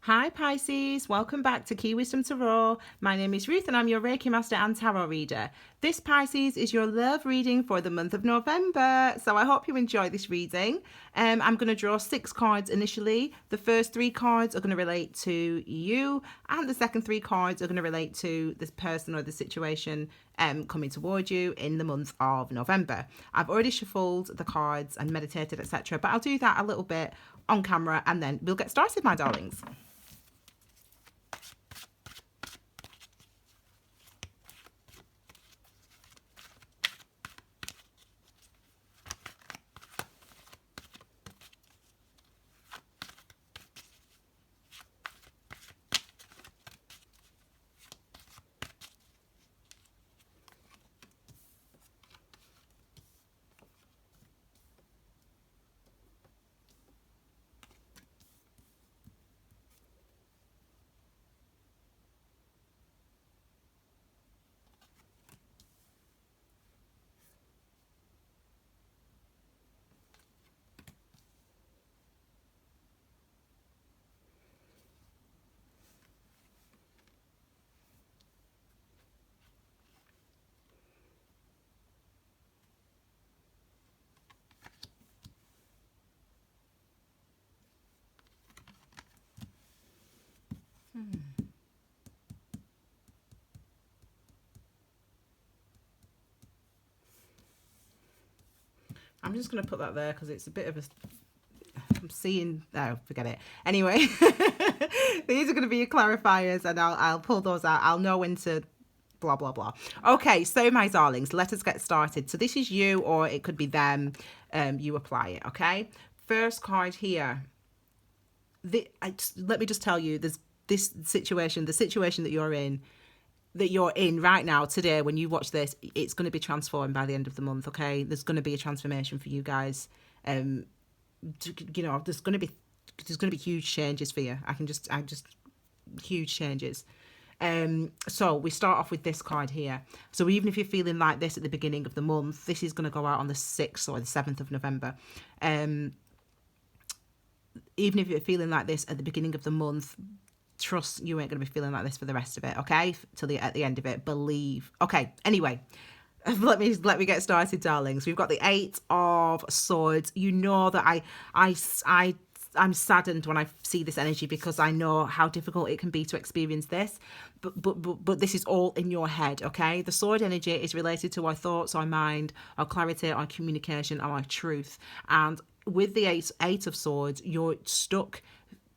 Hi Pisces, welcome back to Key Wisdom Tarot. My name is Ruth and I'm your Reiki Master and Tarot Reader. This Pisces is your love reading for the month of November, so I hope you enjoy this reading. I'm going to draw 6 cards initially. The first 3 cards are going to relate to you and the second 3 cards are going to relate to this person or the situation coming toward you in the month of November. I've already shuffled the cards and meditated, etc., but I'll do that a little bit on camera and then we'll get started, my darlings. I'm just going to put that there because it's a bit of a... I'm seeing... Oh, forget it. Anyway, these are going to be your clarifiers and I'll pull those out. I'll know when to... blah, blah, blah. Okay, so my darlings, let us get started. So this is you or it could be them. You apply it, okay? First card here. Let me just tell you, there's this situation, the situation that you're in right now, today, when you watch this, it's going to be transformed by the end of the month, okay? There's going to be a transformation for you guys. You know, there's going to be huge changes for you. I just huge changes. So we start off with this card here. So even if you're feeling like this at the beginning of the month, this is going to go out on the 6th or the 7th of November. Even if you're feeling like this at the beginning of the month, trust you ain't going to be feeling like this for the rest of it, okay? At the end of it, believe. Okay, anyway, let me get started, darlings. We've got the 8 of Swords. You know that I'm saddened when I see this energy because I know how difficult it can be to experience this. But this is all in your head, okay? The sword energy is related to our thoughts, our mind, our clarity, our communication, our truth. And with the eight of Swords, you're stuck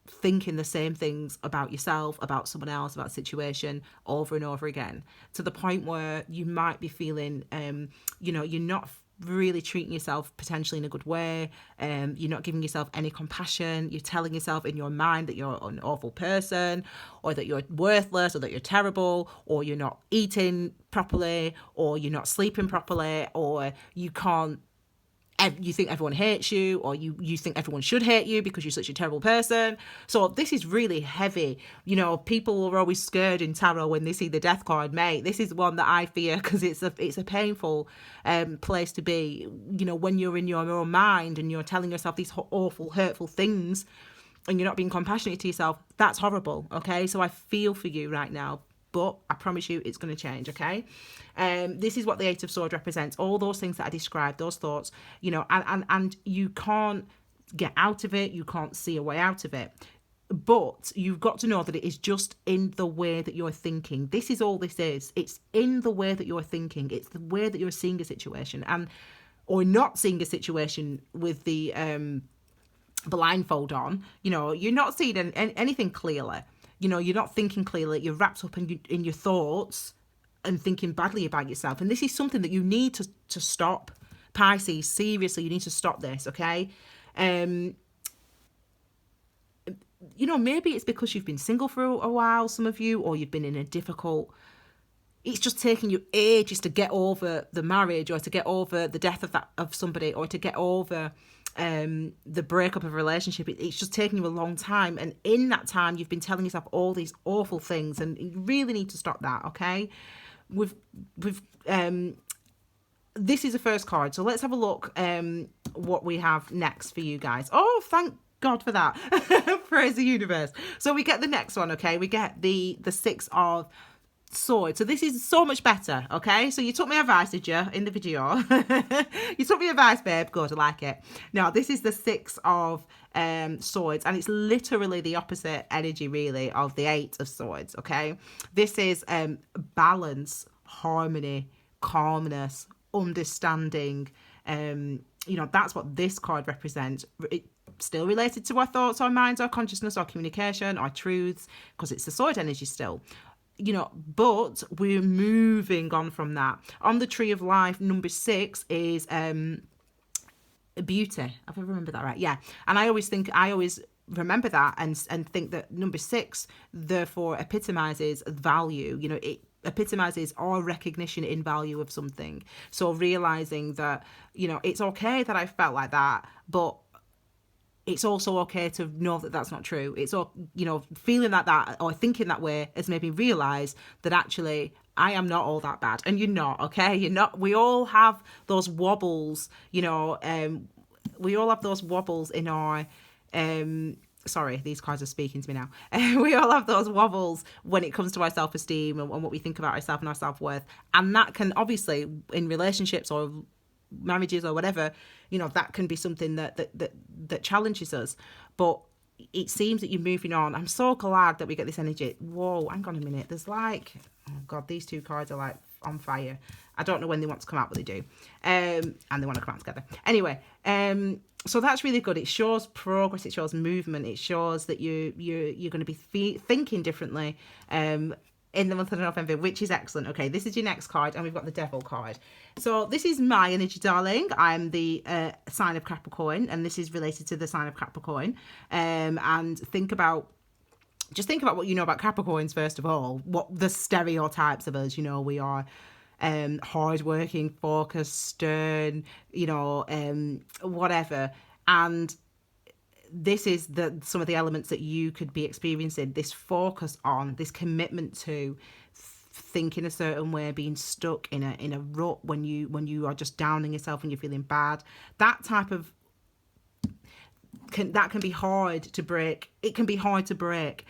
thinking the same things about yourself, about someone else, about a situation over and over again, to the point where you might be feeling, you're not really treating yourself potentially in a good way. You're not giving yourself any compassion. You're telling yourself in your mind that you're an awful person, or that you're worthless, or that you're terrible, or you're not eating properly, or you're not sleeping properly, or you think everyone hates you, or you think everyone should hate you because you're such a terrible person. So this is really heavy. You know, people are always scared in tarot when they see the death card, mate. This is one that I fear because it's a painful place to be. You know, when you're in your own mind and you're telling yourself these awful, hurtful things and you're not being compassionate to yourself, that's horrible, okay? So I feel for you right now. But I promise you it's going to change, okay? This is what the 8 of Swords represents. All those things that I described, those thoughts, you know, and you can't get out of it. You can't see a way out of it. But you've got to know that it is just in the way that you're thinking. This is all this is. It's in the way that you're thinking. It's the way that you're seeing a situation or not seeing a situation with the blindfold on. You know, you're not seeing anything clearly. You know, you're not thinking clearly. You're wrapped up in your thoughts and thinking badly about yourself. And this is something that you need to stop. Pisces, seriously, you need to stop this, okay? You know, maybe it's because you've been single for a while, some of you, or you've been in a difficult... It's just taking you ages to get over the marriage, or to get over the death of somebody, or to get over... the breakup of a relationship. It's just taking you a long time, and in that time you've been telling yourself all these awful things, and you really need to stop that, okay? This is the first card, so let's have a look what we have next for you guys. Oh, God for that. Praise the universe. So we get the next one, okay? We get the Six of Swords. So this is so much better, okay? So you took my advice, did you, in the video? You took my advice, babe. Good, I like it. Now, this is the Six of Swords, and it's literally the opposite energy, really, of the Eight of Swords, okay? This is balance, harmony, calmness, understanding. That's what this card represents. It still related to our thoughts, our minds, our consciousness, our communication, our truths, because it's the sword energy still. But we're moving on from that. On the tree of life, number 6 is beauty. Have I remembered that right? Yeah. And I always remember that and think that number 6 therefore epitomizes value. It epitomizes our recognition in value of something. So realizing that, it's okay that I felt like that, but it's also okay to know that that's not true. It's all, feeling like that or thinking that way has made me realize that actually I am not all that bad. And you're not, okay? You're not. We all have those wobbles, we all have those wobbles in our, sorry, these cards are speaking to me now. We all have those wobbles when it comes to our self-esteem and what we think about ourselves and our self-worth. And that can obviously, in relationships or marriages or whatever, that can be something that challenges us. But it seems that you're moving on. I'm so glad that we get this energy. Whoa, hang on a minute. There's oh God, these two cards are on fire. I don't know when they want to come out, but they do. And they want to come out together. Anyway, so that's really good. It shows progress. It shows movement. It shows that you're going to be thinking differently in the month of November, which is excellent. Okay, this is your next card, and we've got the Devil card. So this is my energy, darling. I'm the sign of Capricorn, and this is related to the sign of Capricorn. And think about what you know about Capricorns, first of all. What the stereotypes of us, we are hardworking, focused, stern, whatever. And this is some of the elements that you could be experiencing, this focus on, this commitment to thinking a certain way, being stuck in a rut when you are just downing yourself and you're feeling bad. That type of can be hard to break. It can be hard to break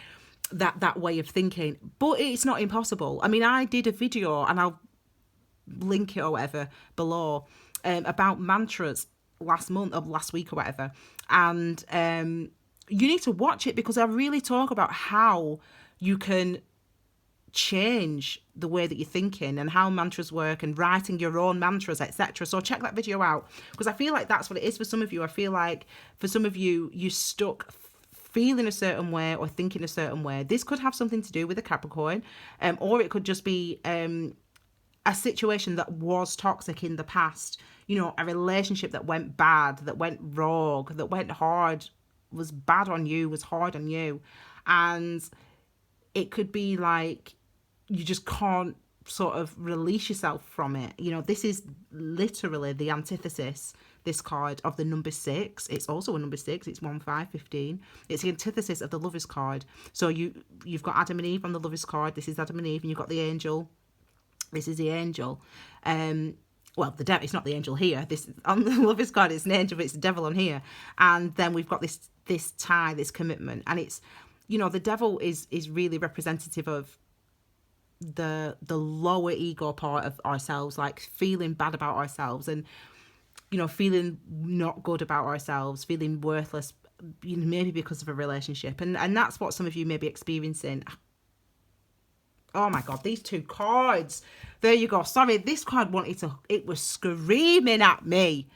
that way of thinking, but it's not impossible. I mean, I did a video, and I'll link it or whatever below, about mantras last week or whatever, and you need to watch it, because I really talk about how you can change the way that you're thinking and how mantras work and writing your own mantras, etc. So check that video out, because I feel like that's what it is for some of you. I feel like for some of you, you're stuck feeling a certain way or thinking a certain way. This could have something to do with a Capricorn, or it could just be a situation that was toxic in the past, a relationship that went bad, that went rogue, that went hard, was bad on you, was hard on you. And it could be like you just can't sort of release yourself from it. This is literally the antithesis, this card, of the number 6. It's also a number 6. It's 1, 5, 15. It's the antithesis of the Lovers card. So you've got Adam and Eve on the Lovers card. This is Adam and Eve, and you've got the angel. This is the angel. Well, the devil. It's not the angel here. This on the Lovers card, it's an angel, but it's the devil on here. And then we've got this tie, this commitment, and it's, the devil is really representative of the lower ego part of ourselves, like feeling bad about ourselves and feeling not good about ourselves, feeling worthless, maybe because of a relationship, and that's what some of you may be experiencing. Oh my God, these two cards. There you go. Sorry, this card it was screaming at me.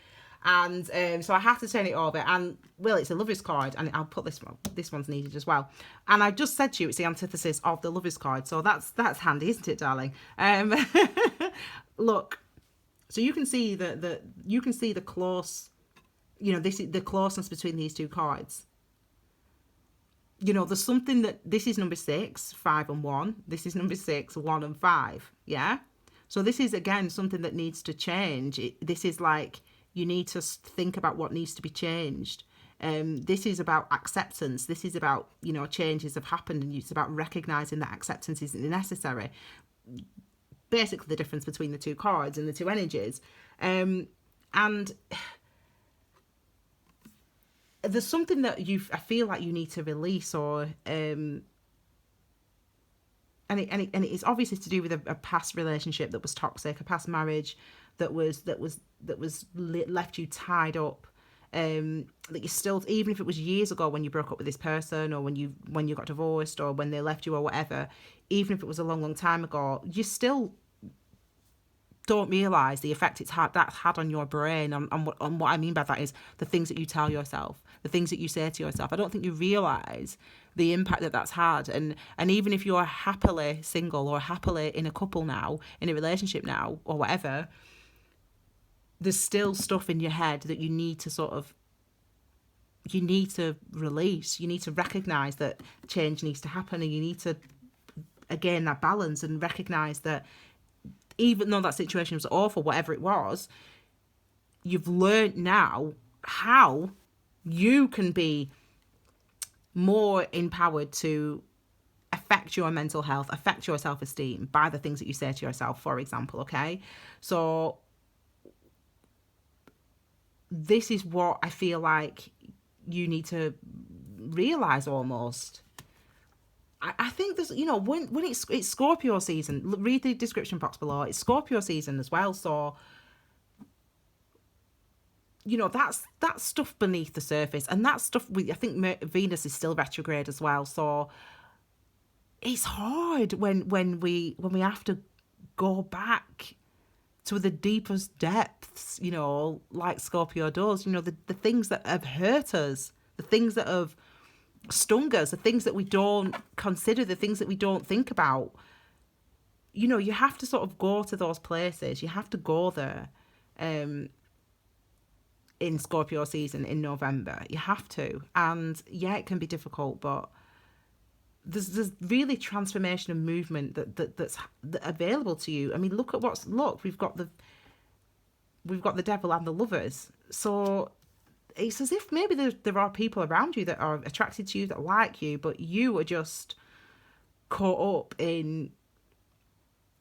And so I have to turn it over. And, well, it's a Lovers card. And I'll put this one's needed as well. And I just said to you, it's the antithesis of the Lovers card. So that's handy, isn't it, darling? Look, so you can see the close, this is the closeness between these two cards. There's something that, this is number 6, 5 and 1. This is number 6, 1 and 5. Yeah. So this is, again, something that needs to change. This is like, you need to think about what needs to be changed. This is about acceptance. This is about, changes have happened, and it's about recognizing that acceptance is necessary. Basically the difference between the two cards and the two energies. And there's something that I feel like you need to release, or and it's obviously to do with a past relationship that was toxic, a past marriage that was left you tied up. That you still, even if it was years ago when you broke up with this person, or when you got divorced, or when they left you, or whatever, even if it was a long time ago, you still don't realise the effect that's had on your brain. And what I mean by that is the things that you tell yourself, the things that you say to yourself. I don't think you realise the impact that that's had. And even if you're happily single, or happily in a couple now, in a relationship now, or whatever, there's still stuff in your head that you need to release. You need to recognise that change needs to happen, and you need to, again, that balance, and recognise that even though that situation was awful, whatever it was, you've learned now how you can be more empowered to affect your mental health, affect your self-esteem by the things that you say to yourself, for example, okay? So this is what I feel like you need to realise almost. I think there's, when it's Scorpio season, read the description box below. It's Scorpio season as well. So, that's stuff beneath the surface. And that stuff, I think Venus is still retrograde as well. So it's hard when we have to go back to the deepest depths, like Scorpio does, the things that have hurt us, the things that have stung us, the things that we don't consider, the things that we don't think about. You have to sort of go to those places. You have to go there in Scorpio season in November. You have to. And yeah, it can be difficult, but there's really transformation and movement that's available to you. I mean, look we've got the devil and the lovers. So it's as if maybe there are people around you that are attracted to you, that like you, but you are just caught up in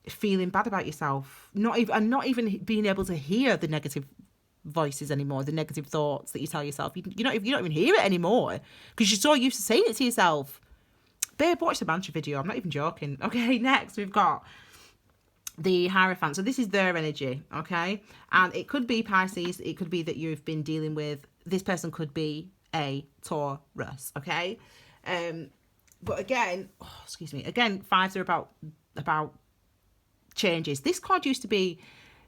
feeling bad about yourself, not even being able to hear the negative voices anymore, the negative thoughts that you tell yourself. You don't even hear it anymore because you're so used to saying it to yourself. Babe, watch the mantra video. I'm not even joking. Okay, next we've got the Hierophant. So this is their energy, okay? And it could be Pisces. It could be that you've been dealing with, this person could be a Taurus, okay? But again, again, fives are about changes. This card used to be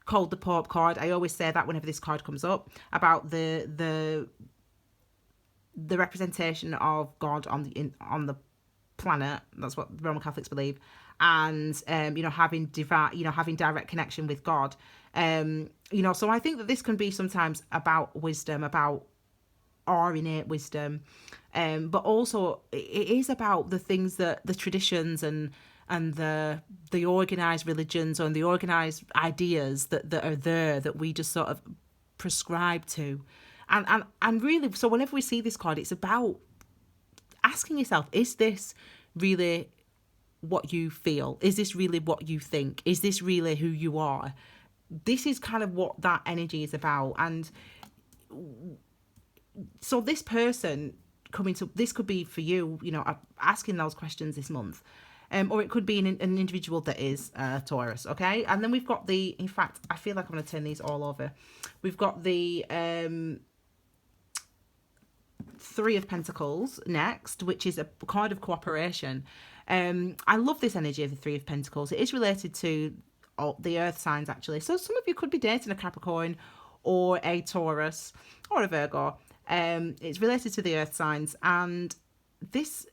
called the Pope card. I always say that whenever this card comes up, about the representation of God on the planet. That's what Roman Catholics believe. And having direct connection with God. So I think that this can be sometimes about wisdom, about our innate wisdom, but also it is about the things that the traditions and the organized religions and the organized ideas that are there that we just sort of prescribe to. And really, so whenever we see this card, it's about asking yourself, is this really what you feel? Is this really what you think? Is this really who you are? This is kind of what that energy is about. And so this person this could be for you, asking those questions this month. Or it could be an individual that is Taurus, okay? And then we've got in fact, I feel like I'm going to turn these all over. We've got the Three of Pentacles next, which is a card of cooperation. I love this energy of the Three of Pentacles. It is related to the earth signs, actually. So some of you could be dating a Capricorn or a Taurus or a Virgo. It's related to the earth signs, and this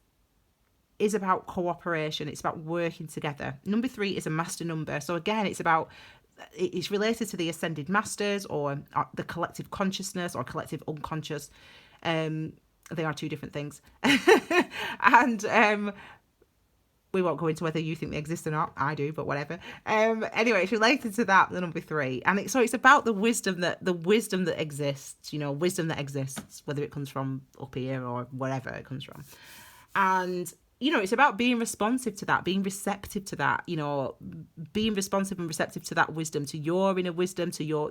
is about cooperation. It's about working together. Number 3 is a master number. So again, it's related to the ascended masters or the collective consciousness or collective unconscious. They are two different things. And we won't go into whether you think they exist or not. I do, but whatever. Anyway, it's related to that, the number 3. And it's about the wisdom that exists, wisdom that exists, whether it comes from up here or wherever it comes from. And it's about being responsive to that, being receptive to that, being responsive and receptive to that wisdom, to your inner wisdom, to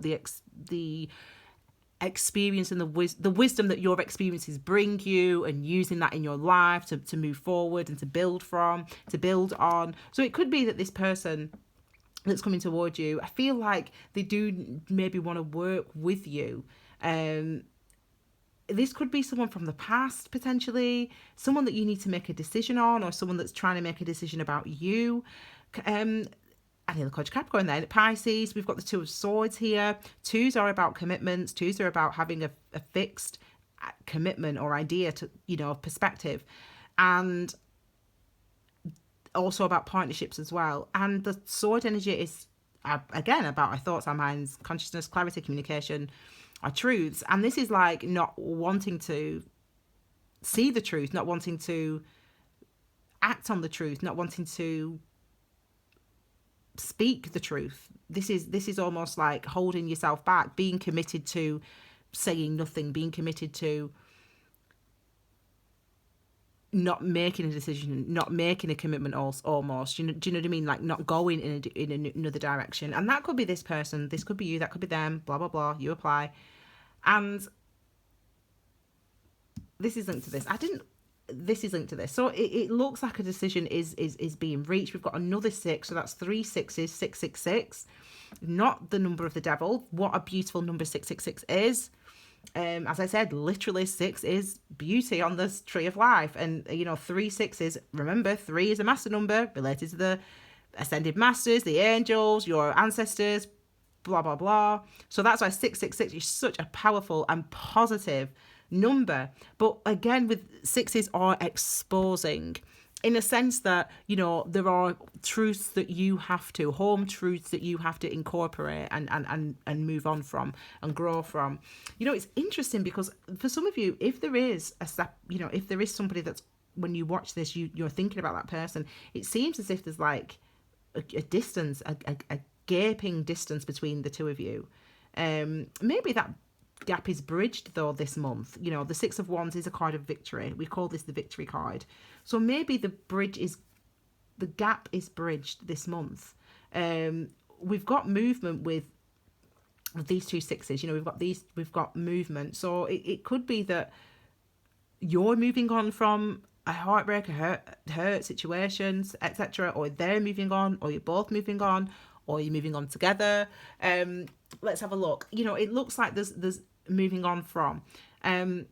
the experience and the wisdom that your experiences bring you, and using that in your life to move forward and to build on. So it could be that this person that's coming toward you, I feel like they do maybe want to work with you. This could be someone from the past, potentially, someone that you need to make a decision on, or someone that's trying to make a decision about you. I hear the card Capricorn then. Pisces, we've got the Two of Swords here. Twos are about commitments. Twos are about having a fixed commitment or idea to, perspective. And also about partnerships as well. And the Sword energy is, again, about our thoughts, our minds, consciousness, clarity, communication, our truths. And this is like not wanting to see the truth, not wanting to act on the truth, not wanting to speak the truth. This is almost like holding yourself back, being committed to saying nothing, being committed to not making a decision, not making a commitment, almost. Do you know what I mean? Like not going in another direction. And that could be this person, this could be you, that could be them, blah blah blah. You apply. And this is linked to this. This is linked to this. So it looks like a decision is being reached. We've got another 6, so that's 3 6s, 666. Not the number of the devil. What a beautiful number 666 is. As I said, literally 6 is beauty on this tree of life. And 3 6s, remember, 3 is a master number related to the ascended masters, the angels, your ancestors, blah blah blah. So that's why 666 is such a powerful and positive number. But again, with 6s are exposing, in a sense that there are truths that you have to, home truths that you have to incorporate and move on from and grow from. It's interesting because for some of you, if there is if there is somebody that's, when you watch this, you're thinking about that person, it seems as if there's like a distance, a gaping distance between the two of you. Maybe that gap is bridged though this month. The 6 of Wands is a card of victory. We call this the victory card. So maybe the gap is bridged this month. We've got movement with these 2 6s. We've got movement. So it could be that you're moving on from a heartbreak, a hurt situations, etc., or they're moving on, or you're both moving on, or you're moving on together. Let's have a look. It looks like there's moving on from. I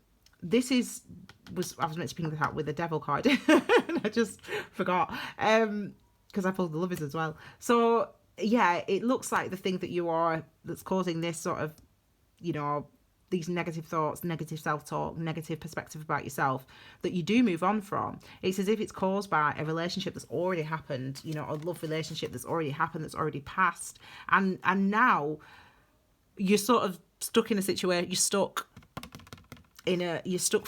was meant to pick this out with the devil card. And I just forgot. Because I pulled the lovers as well. So yeah, it looks like the thing that you are that's causing this sort of, these negative thoughts, negative self-talk, negative perspective about yourself, that you do move on from. It's as if it's caused by a relationship that's already happened, a love relationship that's already happened, that's already passed. And now you're sort of stuck in a situation, you're stuck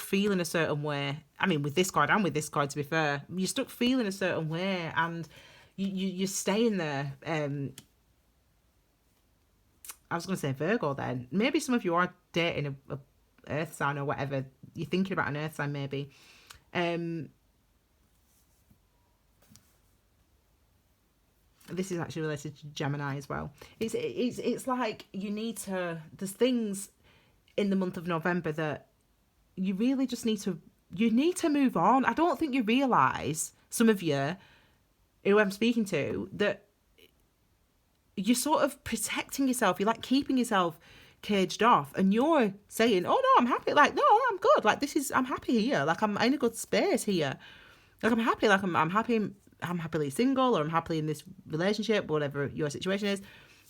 feeling a certain way. I mean, with this card and with this card, to be fair, you're stuck feeling a certain way, and you're staying there. I was going to say Virgo then. Maybe some of you are dating a earth sign or whatever. You're thinking about an earth sign maybe. This is actually related to Gemini as well. It's like there's things in the month of November that you really just need to move on. I don't think you realise, some of you who I'm speaking to, that you're sort of protecting yourself. You're like keeping yourself caged off, and you're saying, oh no, I'm happy. Like, no, I'm good. Like, I'm happy here. Like, I'm in a good space here. Like, I'm happy. Like, I'm happy. I'm happily single, or I'm happily in this relationship, whatever your situation is.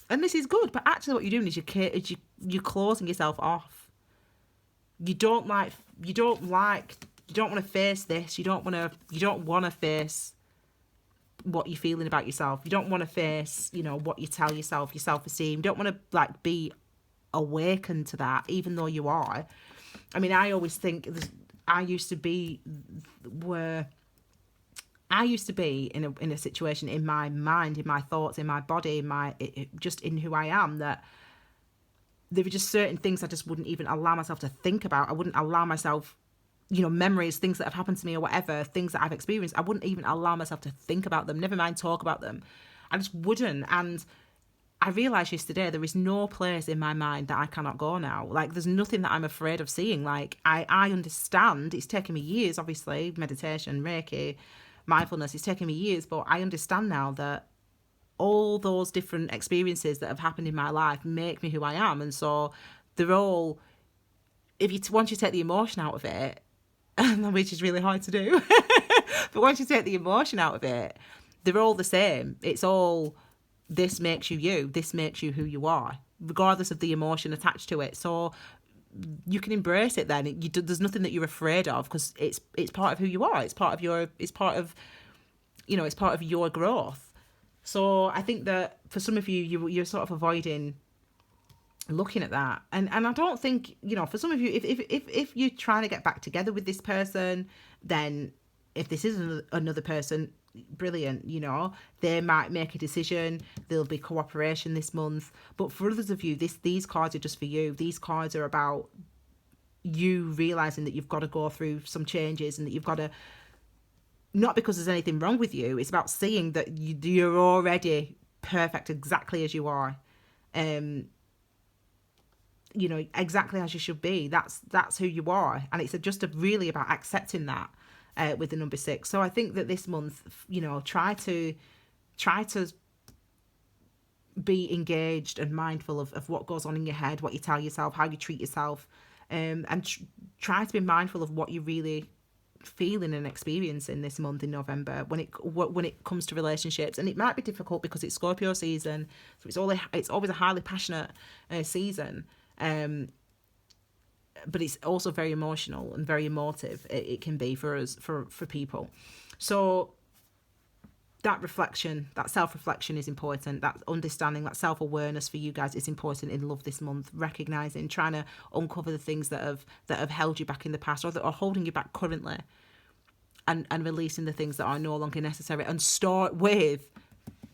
And this is good. But actually what you're doing is you're closing yourself off. You don't want to face this. You don't want to face what you're feeling about yourself. You don't want to face, what you tell yourself, your self-esteem. You don't want to be awakened to that, even though you are. I mean, I always think I used to be in a situation, in my mind, in my thoughts, in my body, just in who I am, that there were just certain things I just wouldn't even allow myself to think about. I wouldn't allow myself, memories, things that have happened to me or whatever, things that I've experienced. I wouldn't even allow myself to think about them, never mind talk about them. I just wouldn't. And I realised yesterday there is no place in my mind that I cannot go now. Like, there's nothing that I'm afraid of seeing. Like, I understand. It's taken me years, obviously, meditation, Reiki, mindfulness. It's taken me years, but I understand now that all those different experiences that have happened in my life make me who I am. And so they're all, once you take the emotion out of it, which is really hard to do, but once you take the emotion out of it, they're all the same. It's all, this makes you you. This makes you who you are, regardless of the emotion attached to it. So you can embrace it then. There's nothing that you're afraid of, because it's part of who you are. It's part of it's part of your growth. So I think that for some of you're sort of avoiding looking at that, and I don't think, for some of you, if you're trying to get back together with this person, then if this is another person, brilliant. They might make a decision, there'll be cooperation this month. But for others of you, these cards are just for you. These cards are about you realizing that you've got to go through some changes, and that you've got to, not because there's anything wrong with you, it's about seeing that you're already perfect exactly as you are. Exactly as you should be. That's who you are. And it's just really about accepting that with the number 6. So I think that this month, try to be engaged and mindful of what goes on in your head, what you tell yourself, how you treat yourself, and try to be mindful of what you really feeling and experiencing this month in November when it comes to relationships. And it might be difficult because it's Scorpio season, so it's always a highly passionate season, but it's also very emotional and very emotive. It can be for us, for people. So that reflection, that self-reflection is important. That understanding, that self-awareness for you guys is important in love this month. Recognizing, trying to uncover the things that have held you back in the past, or that are holding you back currently, and releasing the things that are no longer necessary. And start with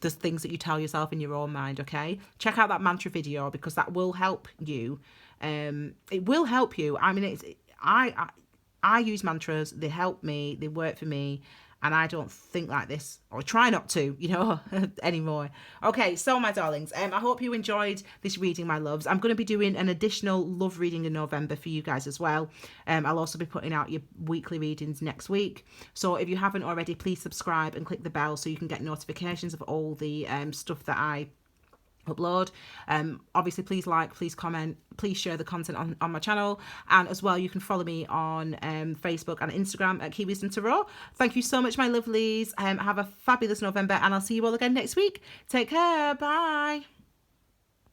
the things that you tell yourself in your own mind. Okay, check out that mantra video, because that will help you. It will help you. I mean, I use mantras. They help me. They work for me. And I don't think like this, or try not to, anymore. Okay, so my darlings, I hope you enjoyed this reading, my loves. I'm going to be doing an additional love reading in November for you guys as well. I'll also be putting out your weekly readings next week. So if you haven't already, please subscribe and click the bell so you can get notifications of all the stuff that I upload. Obviously, please like, please comment, please share the content on my channel, and as well you can follow me on Facebook and Instagram at Key Wisdom Tarot. Thank you so much, my lovelies. Have a fabulous November, and I'll see you all again next week. Take care. Bye.